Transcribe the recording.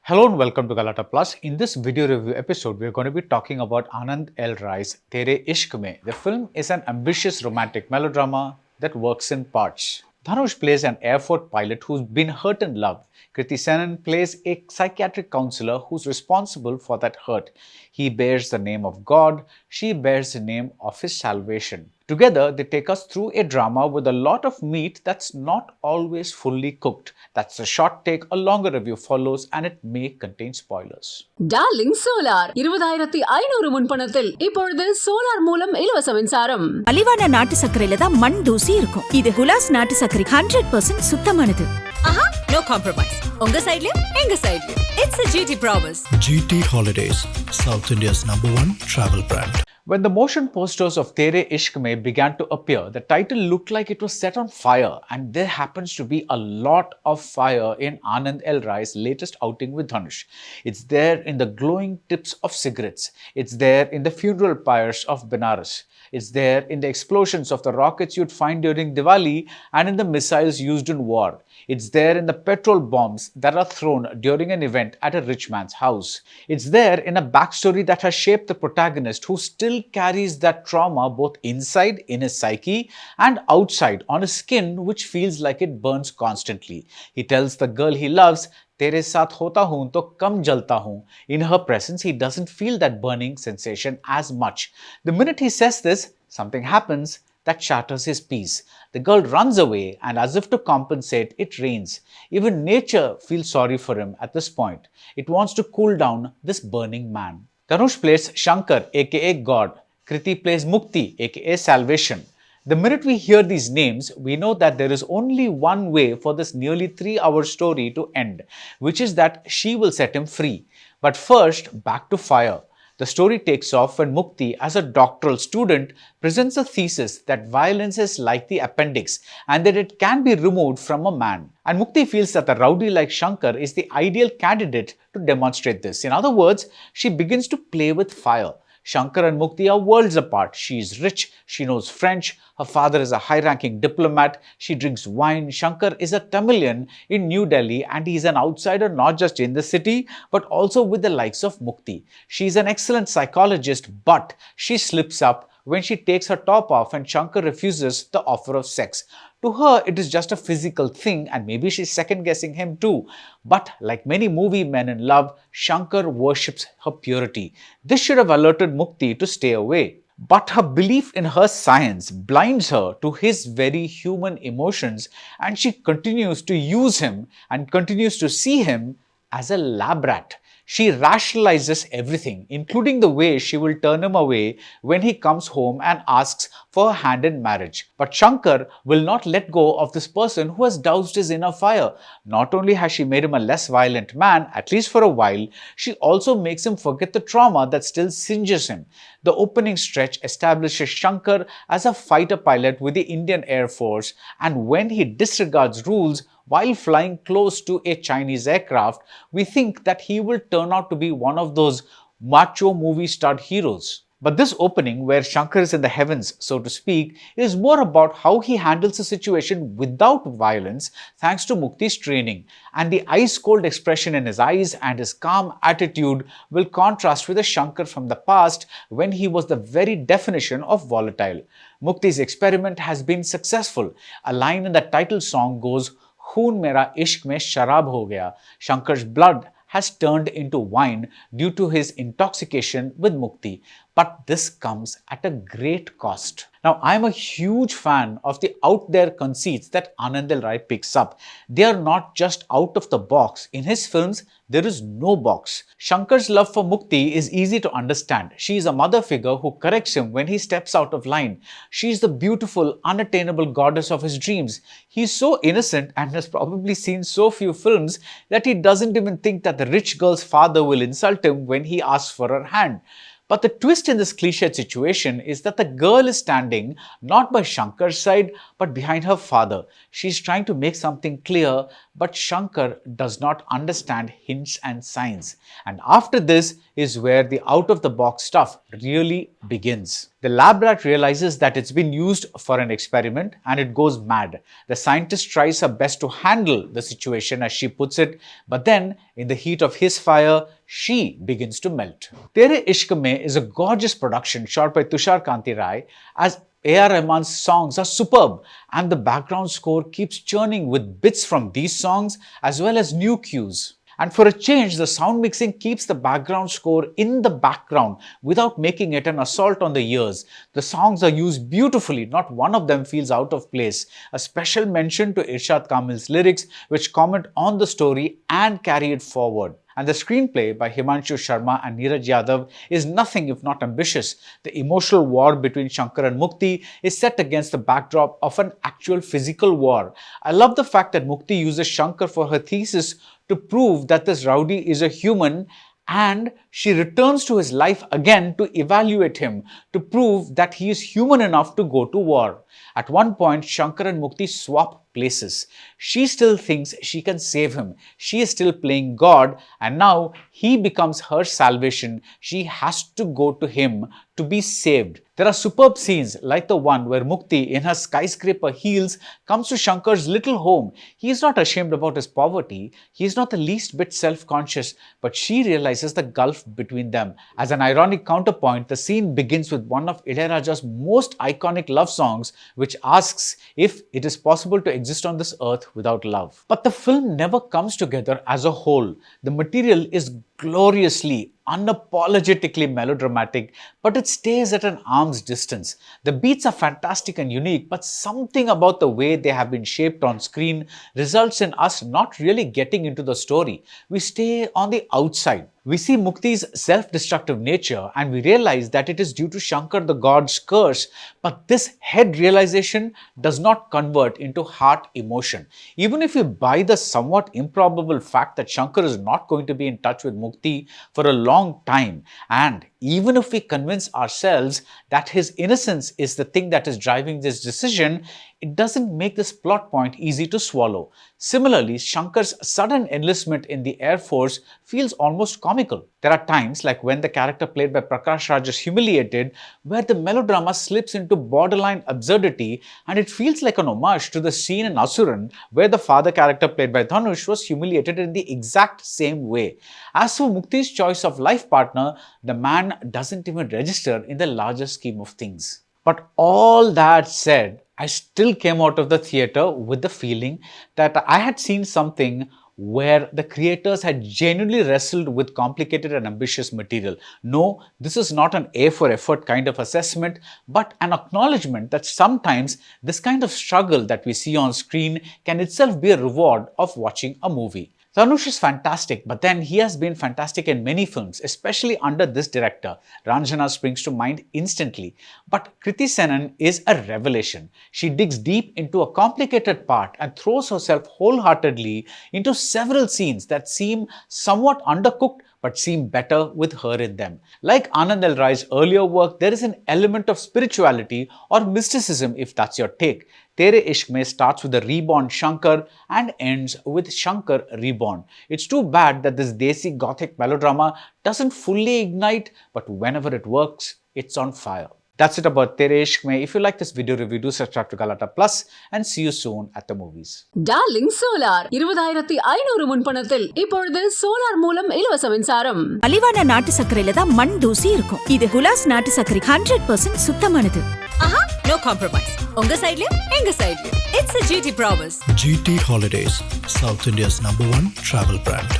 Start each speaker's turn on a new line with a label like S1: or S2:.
S1: Hello and welcome to Galata Plus. In this video review episode, we are going to be talking about Aanand L. Rai's Tere Ishk Mein. The film is an ambitious romantic melodrama that works in parts. Dhanush plays an Air Force pilot who's been hurt in love. Kriti plays a psychiatric counselor who's responsible for that hurt. He bears the name of God, she bears the name of his salvation. Together, they take us through a drama with a lot of meat that's not always fully cooked. That's a short take, a longer review follows and it may contain spoilers.
S2: Darling Solar 20500 முன்பணத்தில் இப்பொழுது solar மூலம் இலவச மின்சாரம்.
S3: மலிவான நாட்டு சர்க்கரையில தான் மண் தூசி இருக்கும். இது குலாஸ் நாட்டு சர்க்கரை 100% சுத்தமானது.
S4: ஆஹா, no compromise. உங்க சைடுலயும் எங்க சைடுலயும். It's a GT promise.
S5: GT Holidays, South India's #1 travel brand.
S1: When the motion posters of Tere Ishk Mein began to appear, the title looked like it was set on fire, and there happens to be a lot of fire in Aanand L. Rai's latest outing with Dhanush. It's there in the glowing tips of cigarettes. It's there in the funeral pyres of Benares. It's there in the explosions of the rockets you'd find during Diwali and in the missiles used in war. It's there in the petrol bombs that are thrown during an event at a rich man's house. It's there in a backstory that has shaped the protagonist who still carries that trauma both inside in his psyche and outside on his skin, which feels like it burns constantly. He tells the girl he loves, तेरे साथ होता हूं तो कम जलता हूं. In her presence, he doesn't feel that burning sensation as much. The minute he says this, something happens that shatters his peace. The girl runs away, and as if to compensate, it rains. Even nature feels sorry for him at this point. It wants to cool down this burning man. Dhanush plays Shankar, aka God. Kriti plays Mukti, aka Salvation. The minute we hear these names, we know that there is only one way for this nearly 3-hour story to end, which is that she will set him free. But first, back to fire. The story takes off when Mukti, as a doctoral student, presents a thesis that violence is like the appendix and that it can be removed from a man. And Mukti feels that a rowdy like Shankar is the ideal candidate to demonstrate this. In other words, she begins to play with fire. Shankar and Mukti are worlds apart. She is rich, she knows French, her father is a high-ranking diplomat, she drinks wine. Shankar is a Tamilian in New Delhi and he is an outsider not just in the city but also with the likes of Mukti. She is an excellent psychologist, but she slips up when she takes her top off and Shankar refuses the offer of sex. To her, it is just a physical thing and maybe she's second-guessing him too. But like many movie men in love, Shankar worships her purity. This should have alerted Mukti to stay away. But her belief in her science blinds her to his very human emotions and she continues to use him and continues to see him as a lab rat. She rationalizes everything, including the way she will turn him away when he comes home and asks for her hand in marriage. But Shankar will not let go of this person who has doused his inner fire. Not only has she made him a less violent man, at least for a while, she also makes him forget the trauma that still singes him. The opening stretch establishes Shankar as a fighter pilot with the Indian Air Force, and when he disregards rules while flying close to a Chinese aircraft, we think that he will turn out to be one of those macho movie-starred heroes. But this opening, where Shankar is in the heavens, so to speak, is more about how he handles the situation without violence thanks to Mukti's training. And the ice-cold expression in his eyes and his calm attitude will contrast with the Shankar from the past when he was the very definition of volatile. Mukti's experiment has been successful. A line in the title song goes, "Khoon mera ishq mein sharab ho gaya." Shankar's blood has turned into wine due to his intoxication with Mukti. But this comes at a great cost. Now, I am a huge fan of the out-there conceits that Aanand L. Rai picks up. They are not just out of the box. In his films, there is no box. Shankar's love for Mukti is easy to understand. She is a mother figure who corrects him when he steps out of line. She is the beautiful, unattainable goddess of his dreams. He is so innocent and has probably seen so few films that he doesn't even think that the rich girl's father will insult him when he asks for her hand. But the twist in this cliched situation is that the girl is standing not by Shankar's side but behind her father. She's trying to make something clear, but Shankar does not understand hints and signs. And after this is where the out-of-the-box stuff really begins. The lab rat realizes that it's been used for an experiment and it goes mad. The scientist tries her best to handle the situation, as she puts it, but then in the heat of his fire, she begins to melt. Tere Ishk Mein is a gorgeous production shot by Tushar Kanti Rai, as A.R. Rahman's songs are superb and the background score keeps churning with bits from these songs as well as new cues. And for a change, the sound mixing keeps the background score in the background without making it an assault on the ears. The songs are used beautifully, not one of them feels out of place. A special mention to Irshad Kamil's lyrics, which comment on the story and carry it forward. And the screenplay by Himanshu Sharma and Neeraj Yadav is nothing if not ambitious. The emotional war between Shankar and Mukti is set against the backdrop of an actual physical war. I love the fact that Mukti uses Shankar for her thesis to prove that this rowdy is a human, and she returns to his life again to evaluate him, to prove that he is human enough to go to war. At one point, Shankar and Mukti swap places. She still thinks she can save him. She is still playing God, and now he becomes her salvation. She has to go to him to be saved. There are superb scenes like the one where Mukti in her skyscraper heels comes to Shankar's little home. He is not ashamed about his poverty. He is not the least bit self-conscious, but she realizes the gulf between them. As an ironic counterpoint, the scene begins with one of Ilaiyaraaja's most iconic love songs, which asks if it is possible to exist on this earth without love. But the film never comes together as a whole. The material is gloriously, unapologetically melodramatic, but it stays at an arm's distance. The beats are fantastic and unique, but something about the way they have been shaped on screen results in us not really getting into the story. We stay on the outside. We see Mukti's self-destructive nature and we realize that it is due to Shankar the god's curse, but this head realization does not convert into heart emotion. Even if we buy the somewhat improbable fact that Shankar is not going to be in touch with Mukti for a long time, and even if we convince ourselves that his innocence is the thing that is driving this decision, it doesn't make this plot point easy to swallow. Similarly, Shankar's sudden enlistment in the Air Force feels almost comical. There are times, like when the character played by Prakash Raj is humiliated, where the melodrama slips into borderline absurdity, and it feels like an homage to the scene in Asuran where the father character played by Dhanush was humiliated in the exact same way. As for Mukti's choice of life partner, the man doesn't even register in the larger scheme of things. But all that said, I still came out of the theatre with the feeling that I had seen something where the creators had genuinely wrestled with complicated and ambitious material. No, this is not an A for effort kind of assessment, but an acknowledgement that sometimes this kind of struggle that we see on screen can itself be a reward of watching a movie. Dhanush is fantastic, but then he has been fantastic in many films, especially under this director. Ranjana springs to mind instantly. But Kriti is a revelation. She digs deep into a complicated part and throws herself wholeheartedly into several scenes that seem somewhat undercooked but seem better with her in them. Like Aanand L. Rai's earlier work, there is an element of spirituality or mysticism, if that's your take. Tere Ishk Mein starts with a reborn Shankar and ends with Shankar reborn. It's too bad that this desi gothic melodrama doesn't fully ignite, but whenever it works, it's on fire. That's it about Tere Ishk Mein. If you like this video review, do subscribe to Galata Plus and see you soon at the movies.
S2: Darling Solar 20500 முன்பணத்தில் இப்பொழுது solar மூலம் இலவச மின்சாரம்.
S3: மலிவான நாட்டு சர்க்கரையில தான் மண் தூசி இருக்கும். இது குலாஸ் நாட்டு சர்க்கரை 100% சுத்தமானது.
S4: Aha, no compromise. உங்க சைடுலயும் எங்க சைடுலயும். It's a GT promise.
S5: GT Holidays, South India's #1 travel brand.